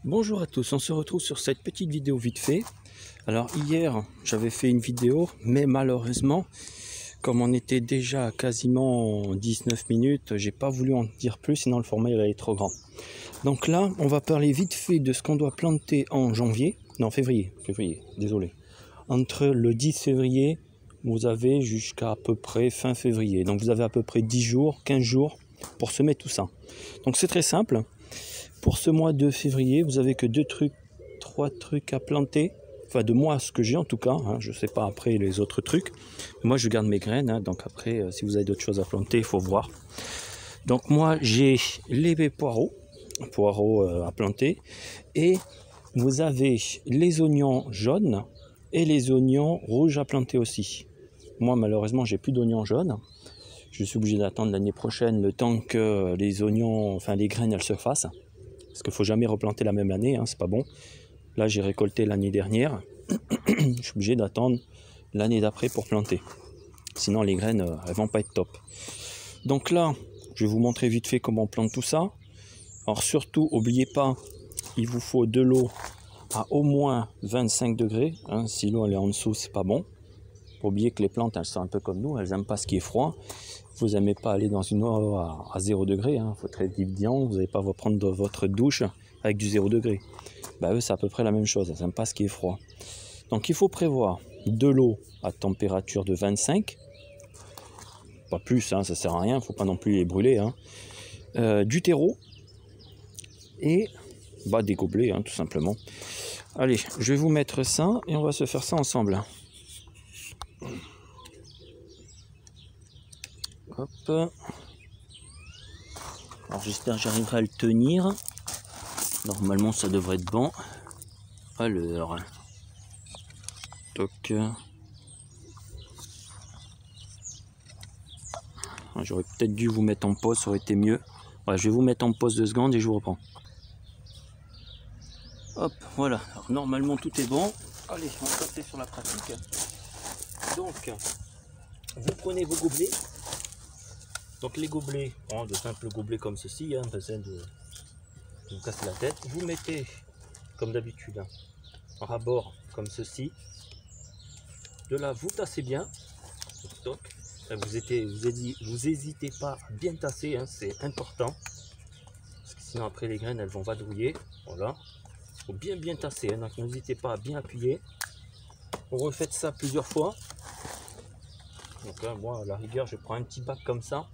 Bonjour à tous, on se retrouve sur cette petite vidéo vite fait. Alors hier j'avais fait une vidéo, mais malheureusement comme on était déjà à quasiment 19 minutes, j'ai pas voulu en dire plus sinon le format il allait être trop grand. Donc là on va parler vite fait de ce qu'on doit planter en janvier, non février, désolé. Entre le 10 février, vous avez jusqu'à peu près fin février. Donc vous avez à peu près 10 jours, 15 jours pour semer tout ça. Donc c'est très simple. Pour ce mois de février, vous avez que 3 trucs à planter. Enfin, de moi, ce que j'ai en tout cas. Hein, je ne sais pas après les autres trucs. Moi, je garde mes graines. Hein, donc après, si vous avez d'autres choses à planter, il faut voir. Donc moi, j'ai les poireaux à planter. Et vous avez les oignons jaunes et les oignons rouges à planter aussi. Moi, malheureusement, j'ai plus d'oignons jaunes. Je suis obligé d'attendre l'année prochaine le temps que les oignons, enfin les graines, elles se fassent. Parce qu'il ne faut jamais replanter la même année, hein, c'est pas bon. Là, j'ai récolté l'année dernière. Je suis obligé d'attendre l'année d'après pour planter. Sinon, les graines, elles vont pas être top. Donc là, je vais vous montrer vite fait comment on plante tout ça. Alors surtout, n'oubliez pas, il vous faut de l'eau à au moins 25 degrés. Hein. Si l'eau elle est en dessous, c'est pas bon. Faut oublier que les plantes, elles sont un peu comme nous, elles n'aiment pas ce qui est froid. Vous n'aimez pas aller dans une eau à 0 degré, hein. Faut être évident, vous n'allez pas vous prendre votre douche avec du 0 degré. Bah, eux, c'est à peu près la même chose, elles n'aiment pas ce qui est froid. Donc il faut prévoir de l'eau à température de 25, pas plus, hein, ça sert à rien, il ne faut pas non plus les brûler. Hein. Du terreau et des gobelets, hein, tout simplement. Allez, je vais vous mettre ça et on va se faire ça ensemble. Hop. Alors j'espère que j'arriverai à le tenir. Normalement ça devrait être bon. Alors. Toc. J'aurais peut-être dû vous mettre en pause, ça aurait été mieux. Ouais, je vais vous mettre en pause 2 secondes et je vous reprends. Hop, voilà. Alors, normalement tout est bon. Allez, on va passer sur la pratique. Donc, vous prenez vos gobelets. Donc les gobelets, de simples gobelets comme ceci, hein, besoin de vous casser la tête. Vous mettez, comme d'habitude, hein, en rabord comme ceci. De là, vous tassez bien. Donc, vous hésitez pas à bien tasser, hein, c'est important. Parce que sinon après les graines elles vont vadrouiller. Voilà. Il faut bien tasser, hein, donc n'hésitez pas à bien appuyer. Vous refaites ça plusieurs fois. Donc là, moi à la rigueur je prends un petit bac comme ça.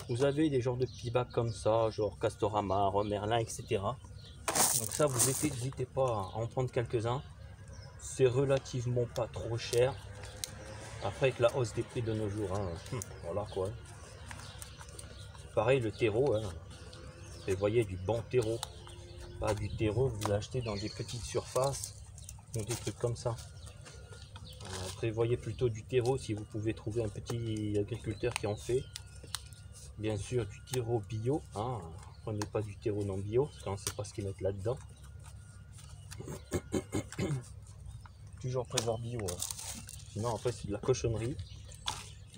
Vous avez des genres de petits bacs comme ça, genre Castorama, Merlin, etc. Donc ça vous n'hésitez pas à en prendre quelques-uns. C'est relativement pas trop cher. Après avec la hausse des prix de nos jours, hein, voilà quoi. Pareil le terreau, hein, prévoyez du bon terreau. Pas du terreau que vous achetez dans des petites surfaces ou des trucs comme ça. Prévoyez plutôt du terreau si vous pouvez trouver un petit agriculteur qui en fait. Bien sûr du terreau bio, hein. Prenez pas du terreau non bio parce qu'on ne sait pas ce qu'ils mettent là-dedans. Toujours prévoir bio, hein. Sinon après c'est de la cochonnerie.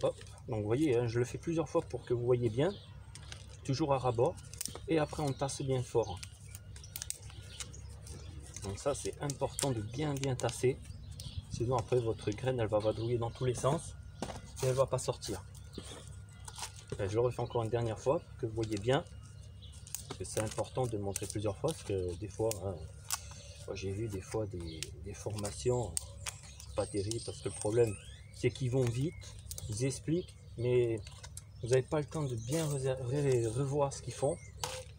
Hop. Donc vous voyez, hein, je le fais plusieurs fois pour que vous voyez bien. Toujours à rabord et après on tasse bien fort. Donc ça c'est important de bien tasser. Sinon après votre graine elle va vadrouiller dans tous les sens et elle va pas sortir. Et je le refais encore une dernière fois pour que vous voyez bien. Parce que c'est important de le montrer plusieurs fois parce que des fois, hein, j'ai vu des fois des formations pas terribles parce que le problème c'est qu'ils vont vite, ils expliquent mais vous n'avez pas le temps de bien revoir ce qu'ils font.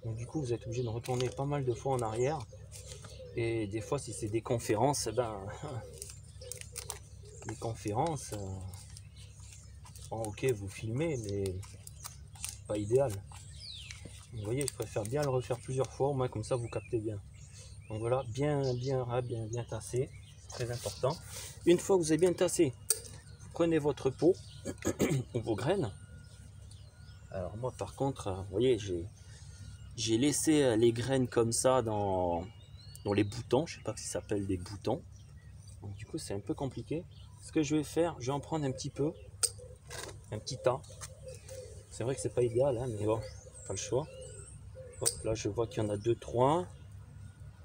Donc du coup vous êtes obligé de retourner pas mal de fois en arrière. Et des fois si c'est des conférences, les conférences, ok vous filmez mais c'est pas idéal. Vous voyez, je préfère bien le refaire plusieurs fois, au moins comme ça vous captez bien. Donc voilà, bien tassé, très important. Une fois que vous avez bien tassé, vous prenez votre pot ou vos graines. Alors moi par contre, vous voyez, j'ai laissé les graines comme ça dans les boutons, je sais pas si ça s'appelle des boutons. Donc du coup c'est un peu compliqué. Ce que je vais faire, je vais en prendre un petit peu, un petit tas. C'est vrai que c'est pas idéal, hein, mais bon, pas le choix. Hop, là je vois qu'il y en a 2-3.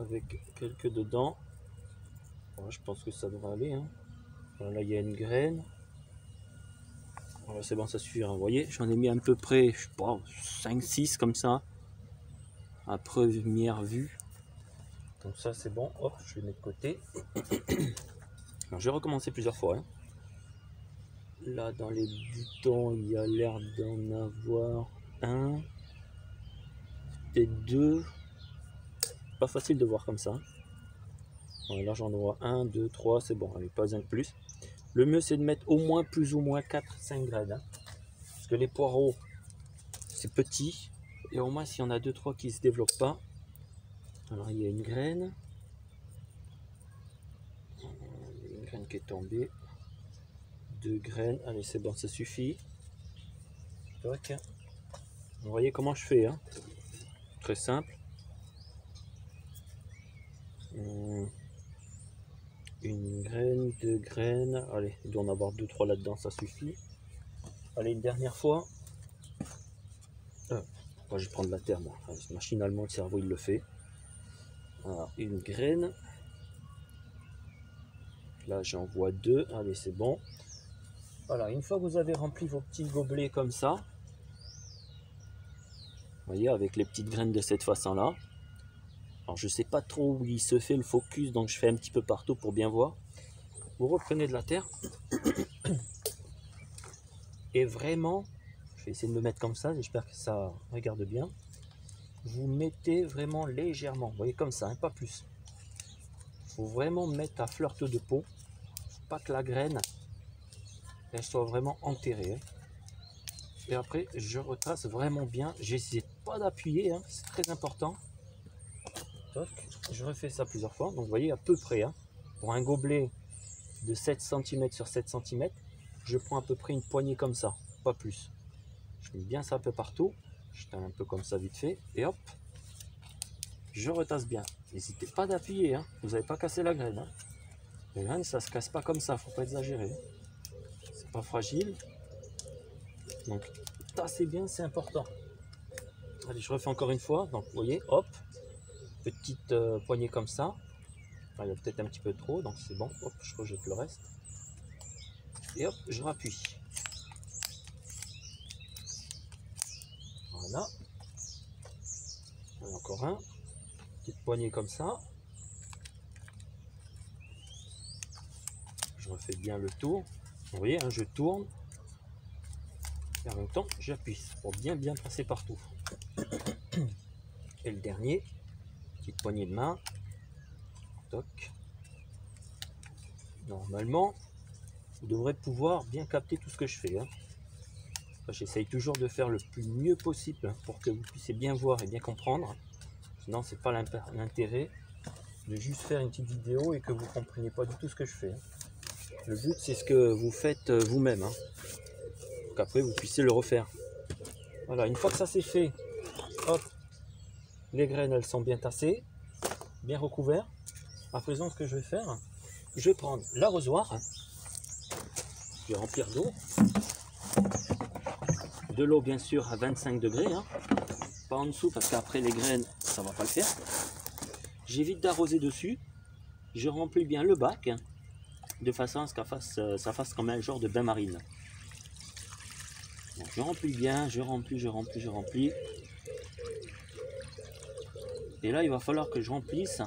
avec quelques dedans. Voilà, je pense que ça devrait aller. Hein. Voilà, là, il y a une graine. Voilà, c'est bon, ça suffira. Vous voyez, j'en ai mis à peu près, je sais pas, 5-6 comme ça. À première vue. Donc ça, c'est bon. Hop, je vais mettre de côté. Alors, je vais recommencer plusieurs fois. Hein. Là, dans les boutons, il y a l'air d'en avoir un. Peut-être deux. Pas facile de voir comme ça. Voilà, là, j'en vois 1, 2, 3, c'est bon. Allez, pas un de plus. Le mieux, c'est de mettre au moins plus ou moins 4-5 graines. Hein. Parce que les poireaux, c'est petit. Et au moins, s'il y en a 2-3 qui ne se développent pas. Alors, il y a une graine. Une graine qui est tombée. 2 graines. Allez, c'est bon, ça suffit. Toc. Vous voyez comment je fais. Hein. Très simple. Une graine, 2 graines. Allez, il doit en avoir 2-3 là-dedans, ça suffit. Allez, une dernière fois. Moi, je vais prendre la terre, moi. Machinalement, le cerveau, il le fait. Alors, une graine. Là, j'en vois 2. Allez, c'est bon. Voilà, une fois que vous avez rempli vos petits gobelets comme ça, vous voyez, avec les petites graines de cette façon-là. Alors, je ne sais pas trop où il se fait le focus, donc je fais un petit peu partout pour bien voir. Vous reprenez de la terre. Et vraiment, je vais essayer de me mettre comme ça, j'espère que ça regarde bien. Vous mettez vraiment légèrement, vous voyez comme ça, hein, pas plus. Il faut vraiment mettre à fleur de peau, pas que la graine elle soit vraiment enterrée. Hein. Et après, je retrace vraiment bien. J'essaie pas d'appuyer, hein, c'est très important. Toc. Je refais ça plusieurs fois. Donc vous voyez à peu près, hein, pour un gobelet de 7 cm sur 7 cm, je prends à peu près une poignée comme ça, pas plus. Je mets bien ça un peu partout. Je teins un peu comme ça vite fait. Et hop, je retasse bien. N'hésitez pas d'appuyer, hein. Vous n'avez pas cassé la graine. Hein. La graine, ça se casse pas comme ça, faut pas exagérer. C'est pas fragile. Donc, tasser bien, c'est important. Allez, je refais encore une fois. Donc, vous voyez, hop, petite poignée comme ça. Enfin, il y a peut-être un petit peu trop, donc c'est bon. Hop, je rejette le reste. Et hop, je rappuie. Voilà. Et encore un. Petite poignée comme ça. Je refais bien le tour. Vous voyez, hein, je tourne. Et en même temps, j'appuie pour bien passer partout. Et le dernier, petite poignée de main. Toc. Normalement, vous devrez pouvoir bien capter tout ce que je fais. Hein. J'essaye toujours de faire le plus mieux possible pour que vous puissiez bien voir et bien comprendre. Sinon, c'est pas l'intérêt de juste faire une petite vidéo et que vous ne compreniez pas du tout ce que je fais. Le but, c'est ce que vous faites vous-même. Hein. Pour qu'après, vous puissiez le refaire. Voilà, une fois que ça c'est fait, hop, les graines, elles sont bien tassées, bien recouvertes. À présent, ce que je vais faire, je vais prendre l'arrosoir. Je vais remplir d'eau. De l'eau, bien sûr, à 25 degrés. Hein. Pas en dessous, parce qu'après, les graines, ça ne va pas le faire. J'évite d'arroser dessus. Je remplis bien le bac, hein, de façon à ce que ça fasse comme un genre de bain marine. Donc, je remplis bien, je remplis. Et là, il va falloir que je remplisse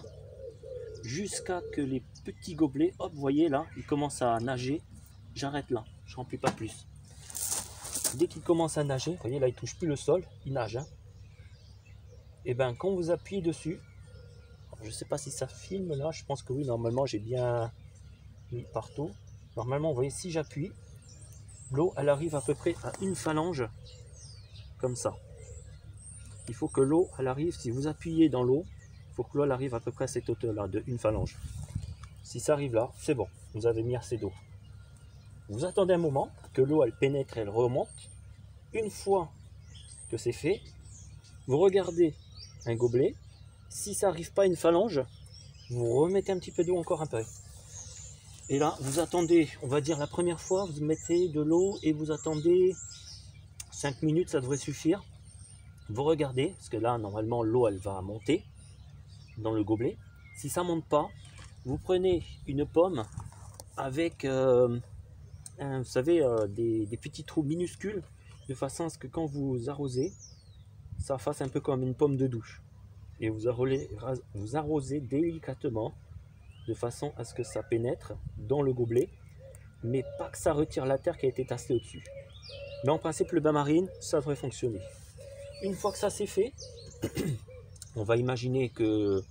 jusqu'à que les petits gobelets, hop, vous voyez là, ils commencent à nager. J'arrête là, je remplis pas plus. Dès qu'ils commencent à nager, vous voyez là, ils ne touchent plus le sol, ils nagent. Hein. Et bien, quand vous appuyez dessus, je ne sais pas si ça filme là, je pense que oui, normalement j'ai bien mis partout. Normalement, vous voyez, si j'appuie, l'eau, elle arrive à peu près à une phalange, comme ça. Il faut que l'eau, elle arrive, si vous appuyez dans l'eau, il faut que l'eau, elle arrive à peu près à cette hauteur-là, de une phalange. Si ça arrive là, c'est bon, vous avez mis assez d'eau. Vous attendez un moment, que l'eau, elle pénètre, elle remonte. Une fois que c'est fait, vous regardez un gobelet. Si ça n'arrive pas à une phalange, vous remettez un petit peu d'eau encore un peu. Et là, vous attendez, on va dire la première fois, vous mettez de l'eau et vous attendez 5 minutes, ça devrait suffire. Vous regardez, parce que là, normalement, l'eau, elle va monter. dans le gobelet. Si ça ne monte pas, vous prenez une pomme avec, vous savez, des petits trous minuscules, de façon à ce que quand vous arrosez, ça fasse un peu comme une pomme de douche. Et vous arrosez délicatement, de façon à ce que ça pénètre dans le gobelet, mais pas que ça retire la terre qui a été tassée au-dessus. Mais en principe, le bain marine, ça devrait fonctionner. Une fois que ça c'est fait, on va imaginer que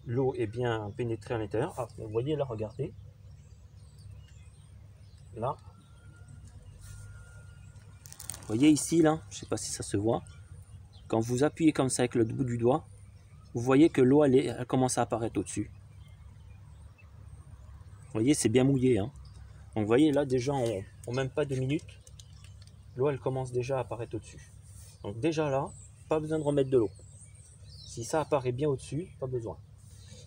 l'eau est bien pénétrée à l'intérieur. Ah, vous voyez là, regardez. Là. Vous voyez ici, là, je ne sais pas si ça se voit. Quand vous appuyez comme ça avec le bout du doigt, vous voyez que l'eau, elle commence à apparaître au-dessus. Vous voyez, c'est bien mouillé. Hein. Donc vous voyez, là, déjà, en même pas 2 minutes, l'eau, elle commence déjà à apparaître au-dessus. Donc déjà là, pas besoin de remettre de l'eau. Si ça apparaît bien au-dessus, pas besoin.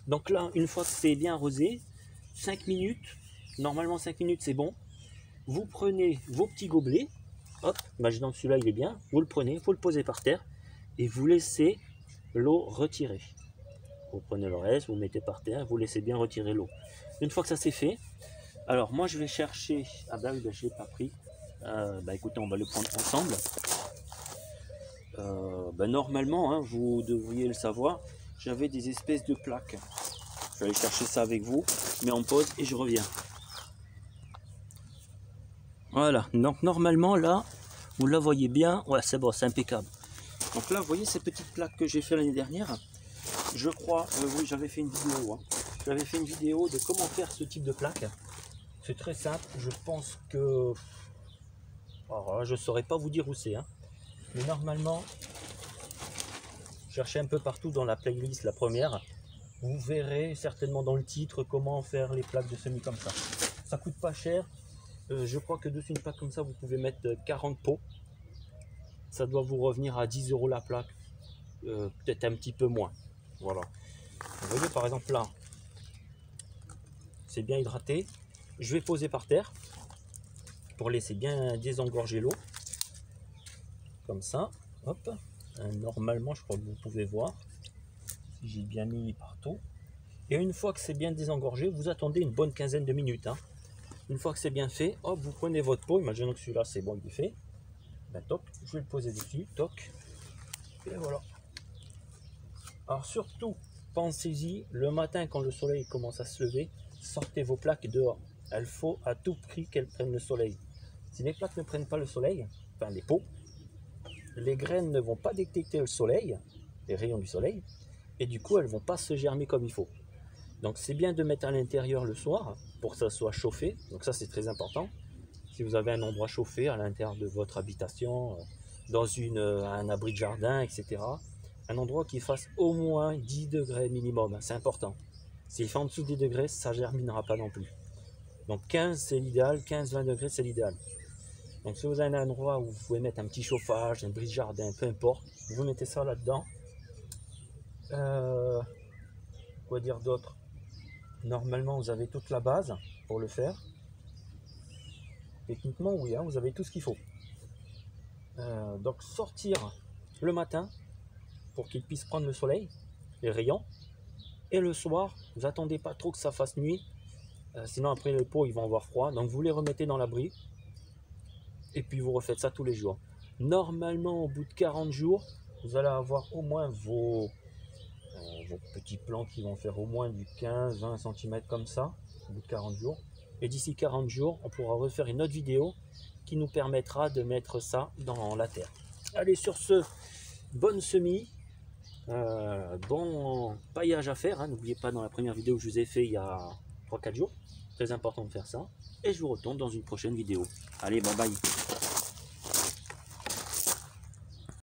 Donc là, une fois que c'est bien arrosé, 5 minutes, normalement 5 minutes c'est bon. Vous prenez vos petits gobelets, hop, imaginons que celui-là il est bien, vous le prenez, vous le posez par terre et vous laissez l'eau retirer. Vous prenez le reste, vous le mettez par terre, vous laissez bien retirer l'eau. Une fois que ça c'est fait, alors moi je vais chercher, ah bah oui, bah, je ne l'ai pas pris, écoutez, on va le prendre ensemble. Normalement, hein, vous devriez le savoir, j'avais des espèces de plaques. Je vais aller chercher ça avec vous, mais en pause et je reviens. Voilà, donc normalement là, vous la voyez bien, ouais c'est bon, c'est impeccable. Donc là, vous voyez ces petites plaques que j'ai fait l'année dernière, je crois, oui j'avais fait une vidéo, hein. J'avais fait une vidéo de comment faire ce type de plaque. C'est très simple, je pense que, alors, je ne saurais pas vous dire où c'est, hein. Mais normalement, cherchez un peu partout dans la playlist, la première, vous verrez certainement dans le titre comment faire les plaques de semis comme ça. Ça coûte pas cher. Je crois que dessus une plaque comme ça, vous pouvez mettre 40 pots. Ça doit vous revenir à 10 € la plaque, peut-être un petit peu moins. Voilà. Vous voyez par exemple là, c'est bien hydraté. Je vais poser par terre pour laisser bien désengorger l'eau. Comme ça. Hop. Normalement, je crois que vous pouvez voir. Si j'ai bien mis partout. Et une fois que c'est bien désengorgé, vous attendez une bonne quinzaine de minutes. Hein. Une fois que c'est bien fait, hop, vous prenez votre pot. Imaginons que celui-là, c'est bon, il est fait. Ben, toc, je vais le poser dessus. Toc. Et voilà. Alors surtout, pensez-y, le matin quand le soleil commence à se lever, sortez vos plaques dehors. Il faut à tout prix qu'elles prennent le soleil. Si les plaques ne prennent pas le soleil, enfin les pots, les graines ne vont pas détecter le soleil, les rayons du soleil, et du coup elles ne vont pas se germer comme il faut. Donc c'est bien de mettre à l'intérieur le soir pour que ça soit chauffé, donc ça c'est très important. Si vous avez un endroit chauffé à l'intérieur de votre habitation, dans un abri de jardin, etc., un endroit qui fasse au moins 10 degrés minimum, c'est important. S'il fait en dessous des degrés, ça ne germinera pas non plus. Donc 15 c'est l'idéal, 15-20 degrés c'est l'idéal. Donc si vous avez un endroit où vous pouvez mettre un petit chauffage, un brise-jardin, peu importe, vous mettez ça là-dedans. Quoi dire d'autre? Normalement vous avez toute la base pour le faire. Techniquement oui, hein, vous avez tout ce qu'il faut. Donc sortir le matin pour qu'il puisse prendre le soleil, les rayons. Et le soir, vous attendez pas trop que ça fasse nuit. Sinon après les pots ils vont avoir froid. Donc vous les remettez dans l'abri. Et puis vous refaites ça tous les jours. Normalement au bout de 40 jours, vous allez avoir au moins vos petits plants qui vont faire au moins du 15-20 cm comme ça, au bout de 40 jours. Et d'ici 40 jours, on pourra refaire une autre vidéo qui nous permettra de mettre ça dans la terre. Allez, sur ce, bonne semis, bon paillage à faire. Hein. N'oubliez pas, dans la première vidéo que je vous ai fait il y a 3-4 jours, très important de faire ça. Et je vous retourne dans une prochaine vidéo. Allez, bye bye.